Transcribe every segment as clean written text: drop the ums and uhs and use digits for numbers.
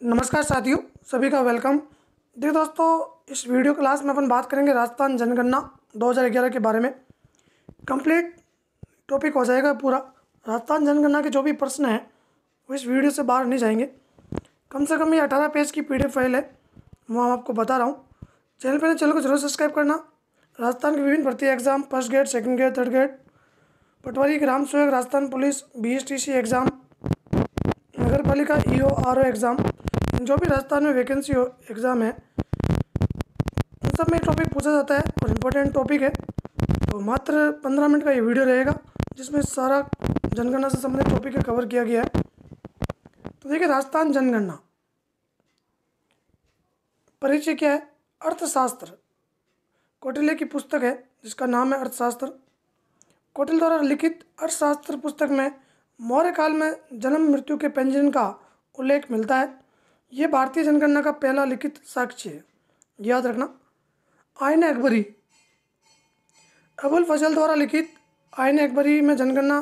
नमस्कार साथियों, सभी का वेलकम। देखिए दोस्तों, इस वीडियो क्लास में अपन बात करेंगे राजस्थान जनगणना 2011 के बारे में। कंप्लीट टॉपिक हो जाएगा पूरा। राजस्थान जनगणना के जो भी प्रश्न हैं वो इस वीडियो से बाहर नहीं जाएंगे। कम से कम ये 18 पेज की PDF फाइल है, वो हम आपको बता रहा हूँ। चैनल को जरूर सब्सक्राइब करना। राजस्थान के विभिन्न भर्ती exam, first grade, second grade, third grade, patwari, ग्राम सेवक, राजस्थान पुलिस, BSTC एग्ज़ाम, नगर पालिका EO RO एग्ज़ाम, जो भी राजस्थान में वैकेंसी एग्ज़ाम है उन सब में टॉपिक पूछा जाता है और इम्पोर्टेंट टॉपिक है। तो मात्र 15 मिनट का ये वीडियो रहेगा जिसमें सारा जनगणना से संबंधित टॉपिक कवर किया गया है। तो देखिए, राजस्थान जनगणना परिचय क्या है। अर्थशास्त्र कौटिल्य की पुस्तक है जिसका नाम है अर्थशास्त्र। कौटिल्य द्वारा लिखित अर्थशास्त्र पुस्तक में मौर्य काल में जन्म मृत्यु के पंजीयन का उल्लेख मिलता है। ये भारतीय जनगणना का पहला लिखित साक्ष्य है, याद रखना। आईन अकबरी, अबुल फजल द्वारा लिखित आईन अकबरी में जनगणना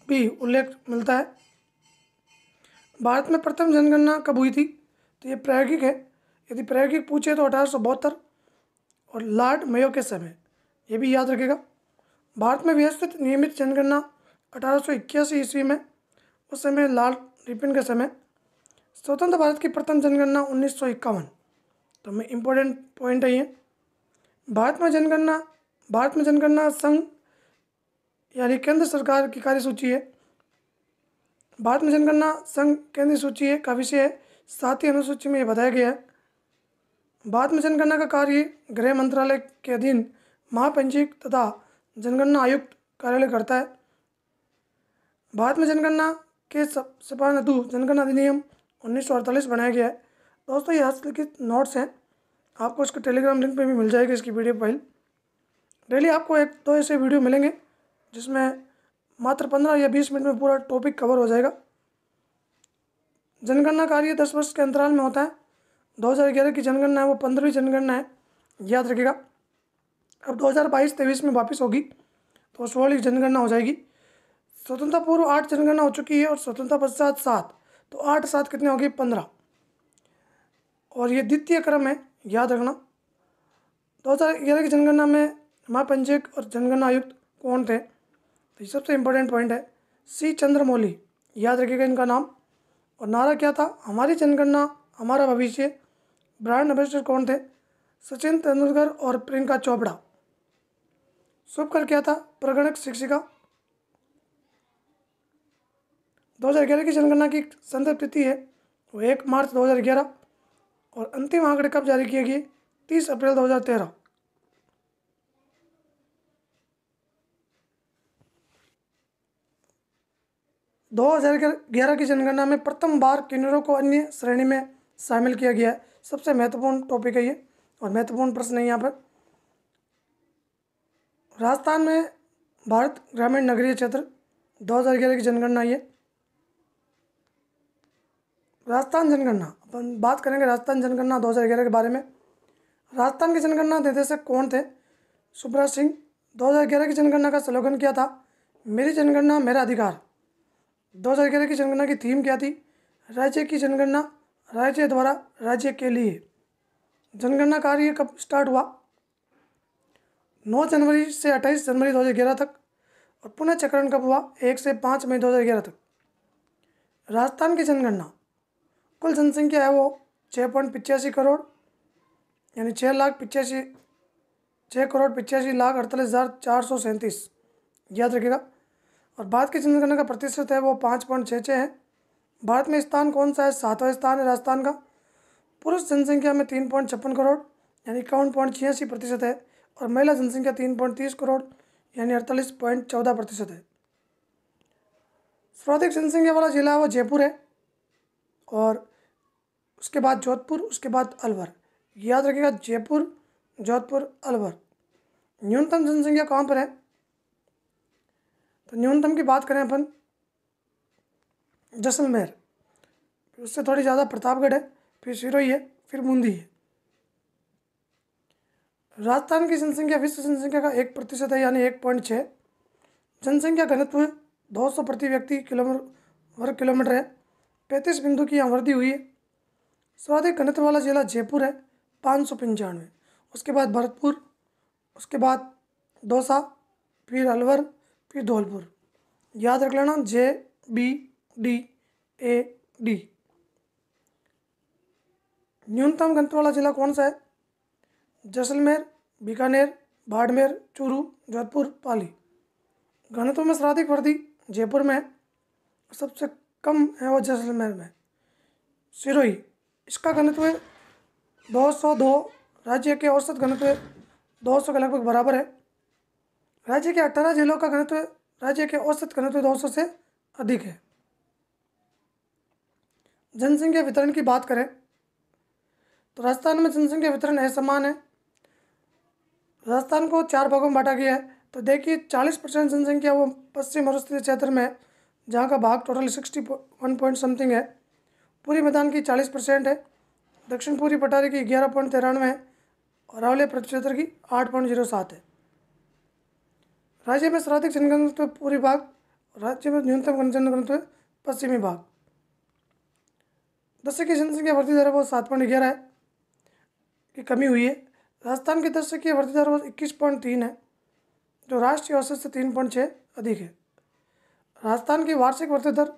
भी उल्लेख मिलता है। भारत में प्रथम जनगणना कब हुई थी, तो ये प्रायोगिक है। यदि प्रायोगिक पूछे तो 1872 और लॉर्ड मेयो के समय, ये भी याद रखेगा। भारत में व्यवस्थित नियमित जनगणना 1881 ईस्वी में, उस समय लॉर्ड रिपन के समय। स्वतंत्र भारत की प्रथम जनगणना 1951। तो मैं इम्पोर्टेंट पॉइंट है ये। भारत में जनगणना संघ यानी केंद्र सरकार की कार्यसूची है। भारत में जनगणना संघ केंद्रीय सूची है का विषय है। 7वीं अनुसूची में ये बताया गया है। भारत में जनगणना का कार्य गृह मंत्रालय के अधीन महापंजीयक तथा जनगणना आयुक्त कार्यालय करता है। भारत में जनगणना के सपानतु जनगणना अधिनियम 1948 बनाया गया है। दोस्तों, ये हस्तलिखित नोट्स हैं, आपको इसके टेलीग्राम लिंक पे भी मिल जाएगी इसकी PDF फाइल। डेली आपको 1-2 ऐसे वीडियो मिलेंगे जिसमें मात्र 15 या 20 मिनट में पूरा टॉपिक कवर हो जाएगा। जनगणना कार्य 10 वर्ष के अंतराल में होता है। 2011 की जनगणना है वो 15वीं जनगणना है, याद रखिएगा। अब 2022-23 में वापस होगी तो 16वीं जनगणना हो जाएगी। स्वतंत्रता पूर्व 8 जनगणना हो चुकी है और स्वतंत्रता पश्चात 7, तो 8-7 कितने हो गए, 15। और ये द्वितीय क्रम है, याद रखना। 2011 की जनगणना में महापंजीयक और जनगणना आयुक्त कौन थे, तो ये सबसे इम्पोर्टेंट पॉइंट है। C चंद्रमौली, याद रखिएगा इनका नाम। और नारा क्या था, हमारी जनगणना हमारा भविष्य। ब्रांड एम्बेसडर कौन थे, सचिन तेंदुलकर और प्रियंका चोपड़ा। शुभ कर क्या था, प्रगणक शिक्षिका। 2011 की जनगणना की संदर्भ तिथि है वो 1 मार्च 2011 और अंतिम आंकड़े कब जारी किए गए, 30 अप्रैल 2013। दो 2011 की जनगणना में प्रथम बार किन्नरों को अन्य श्रेणी में शामिल किया गया है। सबसे महत्वपूर्ण टॉपिक है ये और महत्वपूर्ण प्रश्न है यहाँ पर। राजस्थान में भारत ग्रामीण नगरीय क्षेत्र 2011 की जनगणना ये। राजस्थान जनगणना, अपन बात करेंगे राजस्थान जनगणना 2011 के बारे में। राजस्थान की जनगणना निदेशक कौन थे, सुब्राज सिंह। 2011 की जनगणना का स्लोगन क्या था, मेरी जनगणना मेरा अधिकार। 2011 की जनगणना की थीम क्या थी, राज्य की जनगणना राज्य द्वारा राज्य के लिए। जनगणना कार्य कब स्टार्ट हुआ, 9 जनवरी से 28 जनवरी 2011 तक। और पुनः चक्रण कब हुआ, 1 से 5 मई 2011 तक। राजस्थान की जनगणना कुल जनसंख्या है वो 6.85 करोड़, यानी 6,85,48,437, याद रखिएगा। और भारत की जनगणना का प्रतिशत है वो 5.66 है। भारत में स्थान कौन सा है, 7वां स्थान है राजस्थान का। पुरुष जनसंख्या में 3.56 करोड़ यानी 51.86% है और महिला जनसंख्या 3.30 करोड़ यानी 48.14% है। सर्वाधिक जनसंख्या वाला जिला है वो जयपुर है और उसके बाद जोधपुर, उसके बाद अलवर, याद रखिएगा। जयपुर, जोधपुर, अलवर। न्यूनतम जनसंख्या कहाँ पर है, तो न्यूनतम की बात करें अपन जैसलमेर, फिर उससे थोड़ी ज़्यादा प्रतापगढ़ है, फिर सिरोही है, फिर बूंदी है। राजस्थान की जनसंख्या विश्व जनसंख्या का 1% है यानी 1.6। जनसंख्या घनत्व 200 प्रति व्यक्ति वर्ग किलोमीटर है। 35 बिंदु की यहाँ वृद्धि हुई है। सर्वाधिक घनत्व वाला जिला जयपुर है 595। उसके बाद भरतपुर, उसके बाद दौसा, फिर अलवर, फिर धौलपुर। याद रख लेना JBDAD। न्यूनतम घनत्व वाला जिला कौन सा है? जैसलमेर, बीकानेर, बाड़मेर, चूरू, जोधपुर, पाली। घनत्व में सर्वाधिक वृद्धि जयपुर में है, सबसे कम है वो जैसलमेर में। सिरोही, इसका घनत्व 202, राज्य के औसत घनत्व 200 के लगभग बराबर है। राज्य के 18 जिलों का घनत्व राज्य के औसत घनत्व 200 से अधिक है। जनसंख्या वितरण की बात करें तो राजस्थान में जनसंख्या वितरण असमान है। राजस्थान को 4 भागों में बांटा गया है। तो देखिए 40% जनसंख्या वो पश्चिम और उत्तरी क्षेत्र में है, जहाँ का भाग टोटल 61 पॉइंट समथिंग है। पूरी मैदान की 40% है। दक्षिण पूर्वी पठारी की 11.93 है और अरावली प्रक्षेत्र की 8.07 है। राज्य में सर्वाधिक जनघनत्व पूर्वी भाग, राज्य में न्यूनतम जनघनत्व पश्चिमी भाग। दशक की जनसंख्या वृद्धि दर वो 7.11 है की कमी हुई है। राजस्थान की दशक की वृद्धि दर वो 21.3 है, जो राष्ट्रीय औसत से 3.6 अधिक है। राजस्थान की वार्षिक वृद्धि दर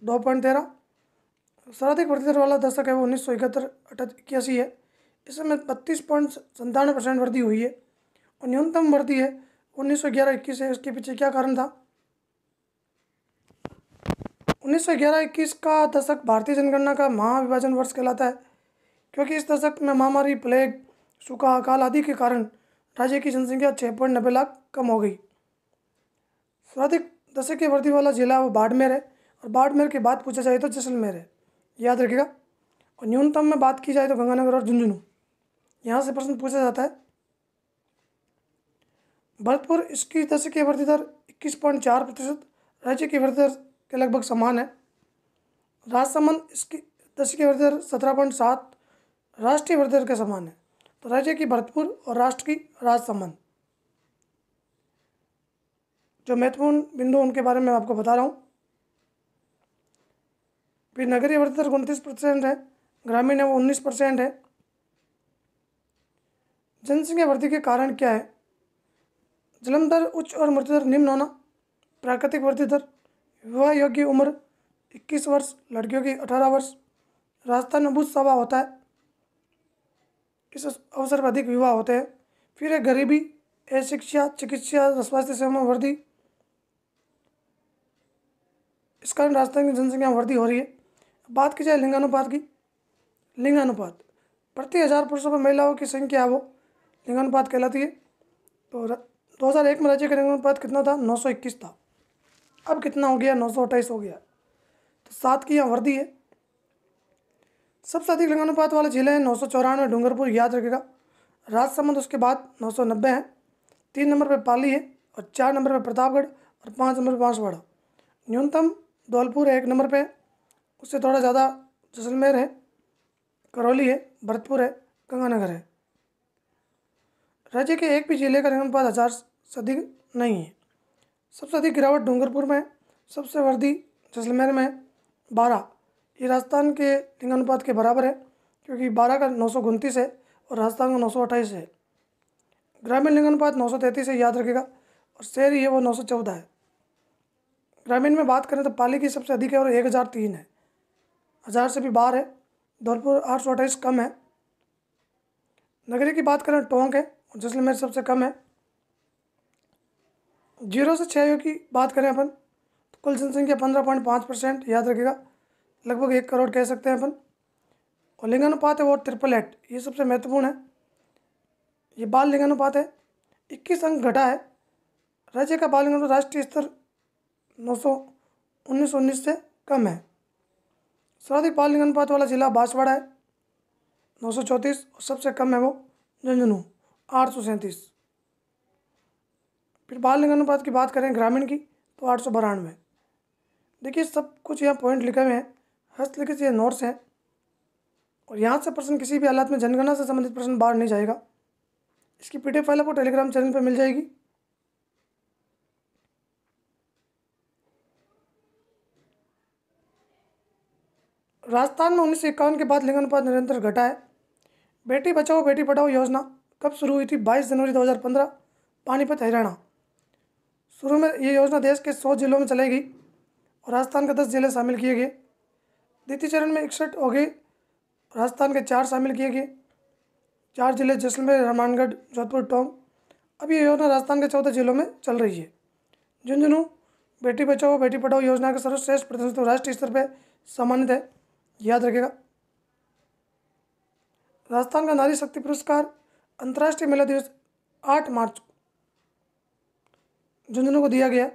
2.13। सर्वाधिक वृद्धि दर वाला दशक है वो 1971-81 है। इसमें 32.97% वृद्धि हुई है और न्यूनतम वृद्धि है 1911-21 है। इसके पीछे क्या कारण था? 1911-21 का दशक भारतीय जनगणना का महाविभाजन वर्ष कहलाता है, क्योंकि इस दशक में महामारी, प्लेग, सूखा, अकाल आदि के कारण राज्य की जनसंख्या 6.90 लाख कम हो गई। सर्वाधिक दशक की वृद्धि वाला जिला वो बाड़मेर है और बाड़मेर के बाद पूछा जाए तो जैसलमेर है, याद रखिएगा। और न्यूनतम में बात की जाए तो गंगानगर और झुंझुनू, यहाँ से प्रश्न पूछा जाता है। भरतपुर, इसकी दशक की वृद्धि दर 21.4%, राज्य की वृद्धि दर के लगभग समान है। राजसमंद, इसकी दशक की वृद्धि दर 17.7, राष्ट्रीय वृद्धि दर के समान है। तो राज्य की भरतपुर और राष्ट्र की राजसमंद। जो महत्वपूर्ण बिंदु उनके बारे में आपको बता रहा हूँ। फिर नगरीय वृद्धि दर 29% है, ग्रामीण है वो 19% है। जनसंख्या वृद्धि के कारण क्या है? जन्म दर उच्च और मृत्यु दर निम्न होना, प्राकृतिक वृद्धि दर, विवाह योग्य उम्र 21 वर्ष, लड़कियों की 18 वर्ष। राजस्थान में बुध सभा होता है, इस अवसर पर अधिक विवाह होते हैं। फिर है गरीबी, अशिक्षा, चिकित्सा, स्वास्थ्य सेवा में वृद्धि, इस कारण राजस्थान की जनसंख्या में वृद्धि हो रही है। बात की जाए लिंगानुपात की, लिंगानुपात प्रति 1000 पुरुषों पर महिलाओं की संख्या वो लिंगानुपात कहलाती है। तो 2001 में राज्य का लिंगानुपात कितना था? 921 था। अब कितना हो गया? 928 हो गया। तो 7 की यहाँ वृद्धि है। सबसे अधिक लिंगानुपात वाले जिले हैं 994 डूंगरपुर, याद रखेगा। राजसमंद उसके बाद 990 है। 3 नंबर पर पाली है और 4 नंबर पर प्रतापगढ़ और 5 नंबर पर बांसवाड़ा। न्यूनतम धौलपुर है 1 नंबर पे, उससे थोड़ा ज़्यादा जैसलमेर है, करौली है, भरतपुर है, गंगानगर है। राज्य के एक भी जिले का लिंगानुपात 1000 से अधिक नहीं है। सबसे अधिक गिरावट डूंगरपुर में, सबसे वृद्धि जैसलमेर में 12। ये राजस्थान के लिंगानुपात के बराबर है, क्योंकि 12 का 929 है और राजस्थान का 928 है। ग्रामीण लिंगानुपात 933 है, याद रखेगा। और शहरी है वो 914 है। ग्रामीण में बात करें तो पाली की सबसे अधिक है और 1003 है, 1000 से भी बाहर है। धौलपुर 828 कम है। नगरी की बात करें टोंक है और जैसलमेर सबसे कम है। 0 से 6 की बात करें अपन तो कुल जनसंख्या 15.5%, याद रखेगा, लगभग 1 करोड़ कह सकते हैं अपन। और लिंगानुपात है वो 888, ये सबसे महत्वपूर्ण है। ये बाल लिंगानुपात है, 21 अंक घटा है। राज्य का बाल लिंगानुपात राष्ट्रीय स्तर 1919 से कम है। सर्वाधिक बाल लिंगानुपात वाला जिला बांसवाड़ा है 934 और सबसे कम है वो झुंझुनू 837। फिर बाल लिंगानुपात की बात करें ग्रामीण की तो 892। देखिए सब कुछ यहाँ पॉइंट लिखे हुए हैं, हस्तलिखित ये नोट्स हैं और यहाँ से प्रश्न किसी भी हालत में जनगणना से संबंधित प्रश्न बाहर नहीं जाएगा। इसकी PDF फाइल आपको टेलीग्राम चैनल पर मिल जाएगी। राजस्थान में 1951 के बाद लिंग अनुपात निरंतर घटा है। बेटी बचाओ बेटी पढ़ाओ योजना कब शुरू हुई थी? 22 जनवरी 2015, पानीपत, हरियाणा। शुरू में ये योजना देश के 100 जिलों में चलाई गई और राजस्थान के 10 जिले शामिल किए गए। द्वितीय चरण में 61 हो गए, राजस्थान के 4 शामिल किए गए, 4 जिले जैसलमेर, हनुमानगढ़, जोधपुर, टोंक। अब ये योजना राजस्थान के 14 जिलों में चल रही है। झुंझुनू बेटी बचाओ बेटी पढ़ाओ योजना का सर्वश्रेष्ठ प्रतिनिधित्व राष्ट्रीय स्तर पर सम्मानित है, याद रखेगा। राजस्थान का नारी शक्ति पुरस्कार अंतर्राष्ट्रीय महिला दिवस 8 मार्च झुंझुनू को दिया गया।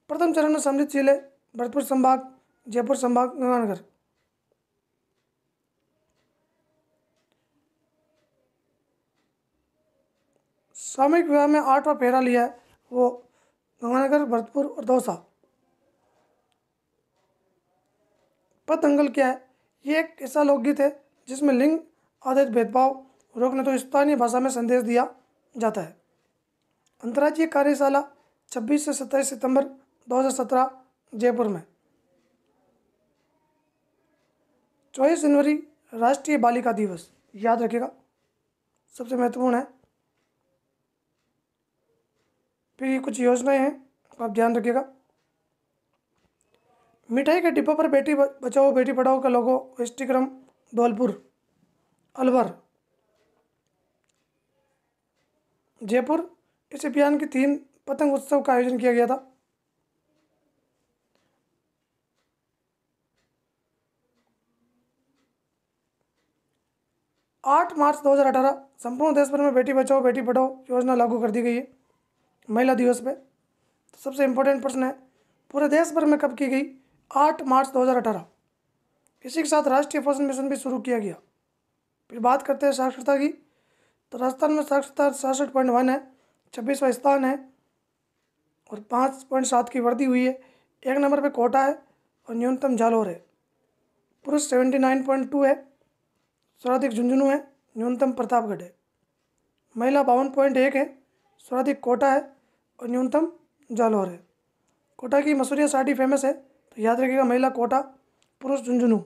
प्रथम चरण में सम्मिलित जिले भरतपुर संभाग, जयपुर संभाग, गंगानगर। सामूहिक विवाह में 8वां फेरा लिया है वो गंगानगर, भरतपुर और दौसा। पथ दंगल क्या है? ये एक ऐसा लोकगीत है जिसमें लिंग आधारित भेदभाव रोकने तो स्थानीय भाषा में संदेश दिया जाता है। अंतर्राज्यीय कार्यशाला 26 से 27 सितंबर 2017 जयपुर में। 24 जनवरी राष्ट्रीय बालिका दिवस, याद रखिएगा, सबसे महत्वपूर्ण है। फिर ये कुछ योजनाएं हैं, आप ध्यान रखिएगा। मिठाई के डिब्बों पर बेटी बचाओ बेटी पढ़ाओ का लोगो स्टिक्रम धौलपुर, अलवर, जयपुर। इस अभियान की 3 पतंग उत्सव का आयोजन किया गया था। आठ मार्च 2018 संपूर्ण देश भर में बेटी बचाओ बेटी पढ़ाओ योजना लागू कर दी गई है महिला दिवस पे। तो सबसे इम्पोर्टेंट प्रश्न है, पूरे देश भर में कब की गई? 8 मार्च 2018। इसी के साथ राष्ट्रीय पोषण मिशन भी शुरू किया गया। फिर बात करते हैं साक्षरता की। तो राजस्थान में साक्षरता 66.1 है, 26वां स्थान है और 5.7 की वृद्धि हुई है। 1 नंबर पे कोटा है और न्यूनतम जालौर है। पुरुष 79.2 है, सर्वाधिक झुंझुनू है, न्यूनतम प्रतापगढ़ है। महिला 52.1 है, सर्वाधिक कोटा है और न्यूनतम जालौर है। कोटा की मसूरिया साड़ी फेमस है, तो याद रखिएगा महिला कोटा, पुरुष झुंझुनू।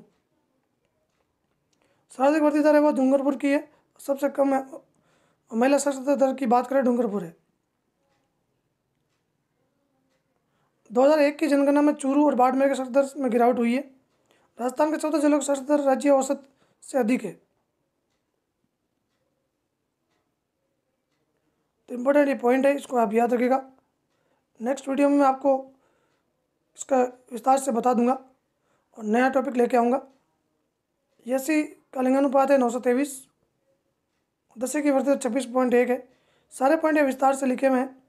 सर्वाधिक वृद्धि दर है वो डूंगरपुर की है, सबसे कम है महिला साक्षरता दर की बात करें डूंगरपुर है। 2001 की जनगणना में चूरू और बाड़मेर के साक्षरता दर में गिरावट हुई है। राजस्थान के 14 जिलों की साक्षरता दर राज्य औसत से अधिक है। तो इम्पोर्टेंट ये पॉइंट है, इसको आप याद रखिएगा। नेक्स्ट वीडियो में मैं आपको इसका विस्तार से बता दूंगा और नया टॉपिक लेके आऊँगा। एससी का लिंगानुपात है 923, 10 की वृद्धि 26.1 है। सारे पॉइंट विस्तार से लिखे हुए हैं।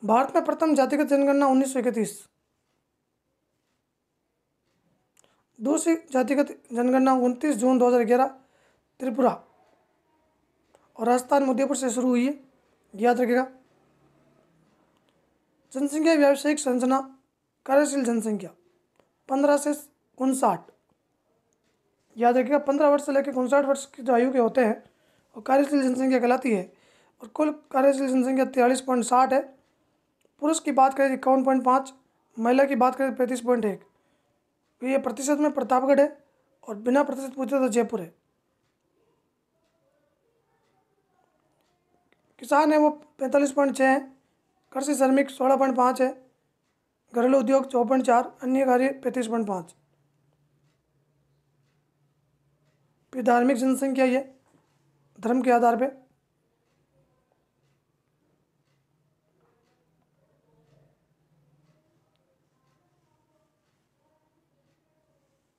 भारत में प्रथम जातिगत जनगणना 1931। दूसरी जातिगत जनगणना 29 जून 2011 त्रिपुरा और राजस्थान उदयपुर से शुरू हुई है, याद रखिएगा। जनसंख्या व्यावसायिक संरचना कार्यशील जनसंख्या 15 से 59, याद रखिएगा। 15 वर्ष से लेकर 59 वर्ष की जो आयु के होते हैं वो कार्यशील जनसंख्या कहलाती है और कुल कार्यशील जनसंख्या 43.60 है। पुरुष की बात करें 51.5, महिला की बात करें 35.1। ये प्रतिशत में प्रतापगढ़ है और बिना प्रतिशत पूछे तो जयपुर है। किसान है वो 45.6 है, कृषि श्रमिक 16.5 है, घरेलू उद्योग 4.4, अन्य कार्य 35.5। फिर धार्मिक जनसंख्या ये धर्म के आधार पे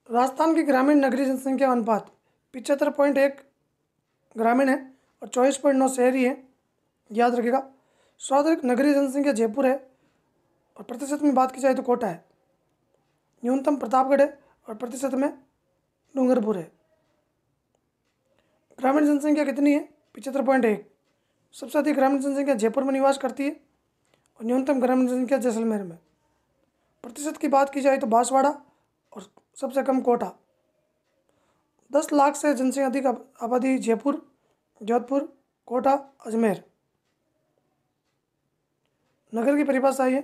राजस्थान की ग्रामीण नगरीय जनसंख्या अनुपात 75.1 ग्रामीण है और 24.9 शहरी है, याद रखिएगा। सर्वाधिक नगरीय जनसंख्या जयपुर है और प्रतिशत में बात की जाए तो कोटा है। न्यूनतम प्रतापगढ़ है और प्रतिशत में डूंगरपुर है। ग्रामीण जनसंख्या कितनी है? 75.1। सबसे अधिक ग्रामीण जनसंख्या जयपुर में निवास करती है और न्यूनतम ग्रामीण जनसंख्या जैसलमेर में। प्रतिशत की बात की जाए तो बांसवाड़ा और सबसे कम कोटा। 10 लाख से जनसंख्या अधिक आबादी जयपुर, जोधपुर, कोटा, अजमेर। नगर की परिभाषा है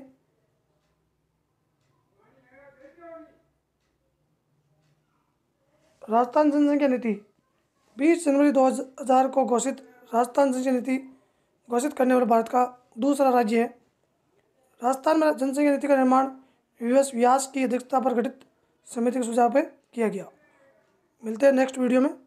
राजस्थान जनसंख्या नीति 20 जनवरी 2000 को घोषित राजस्थान जनसंख्या नीति घोषित करने वाला भारत का दूसरा राज्य है। राजस्थान में जनसंख्या नीति का निर्माण यूएस व्यास की अध्यक्षता पर गठित समिति के सुझाव पर किया गया। मिलते हैं नेक्स्ट वीडियो में।